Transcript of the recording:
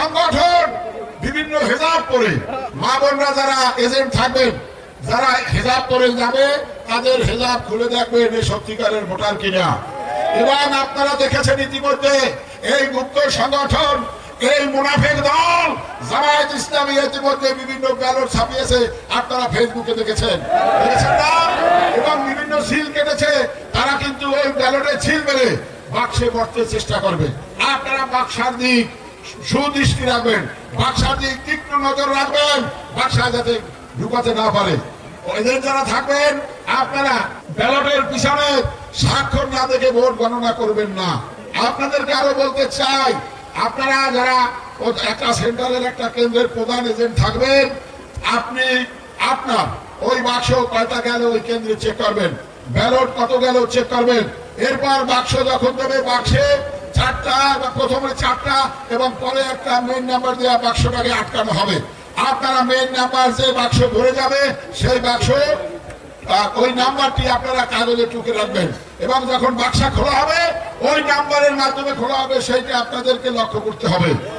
সংগঠন বিভিন্ন হেজাব পরে, মা বোনরা যারা এজেন্ট থাকবেন, যারা হেজাব পরে যাবে তাদের হেজাব খুলে দেখবেন এই সত্যিকারের ভোটার কিনা। এবং আপনারা দেখেছেন ইতিমধ্যে এই গুপ্ত সংগঠন, এই মুনাফিক দল জামায়াত ইসলামী ইতিমধ্যে বিভিন্ন ব্যালট ছাপিয়েছে, আপনারা ফেসবুকে দেখেছেন না? এবং বিভিন্ন সিল কেটেছে, তারা কিন্তু ওই ব্যালটে ছিল মেরে বাক্সে ভরতে চেষ্টা করবে। আপনারা বাক্সার দিক সুদৃষ্টি রাখবেন, বাক্সার দিক তীক্ষ্ণ নজর রাখবেন, বাক্সা যাতে ঢুকাতে না পারে। এদের যারা থাকবেন আপনারা ব্যালটের পিছনে স্বাক্ষর না দেখে ভোট গণনা করবেন না। আপনাদেরকে আরো বলতে চাই, আপনারা যারা একটা সেন্ট্রালের একটা কেন্দ্রের প্রধান এজেন্ট থাকবেন, আপনি আপনার ওই বাক্স কয়টা গেল ওই কেন্দ্রে চেক করবেন, ব্যালট কত গেল চেক করবেন। এরপর বাক্স যখন দেবে বাক্সে চারটা, প্রথমে চারটা এবং পরে একটা মেইন নাম্বার দেওয়া বাক্সটাকে আটকানো হবে। আপনারা মেইন নাম্বার যে বাক্স ভরে যাবে সেই বাক্স ওই নাম্বারটি আপনারা কাগজে টুকে রাখবেন এবং যখন বাক্সা খোলা হবে ওই নাম্বারের মাধ্যমে খোলা হবে, সেইটা আপনাদেরকে লক্ষ্য করতে হবে।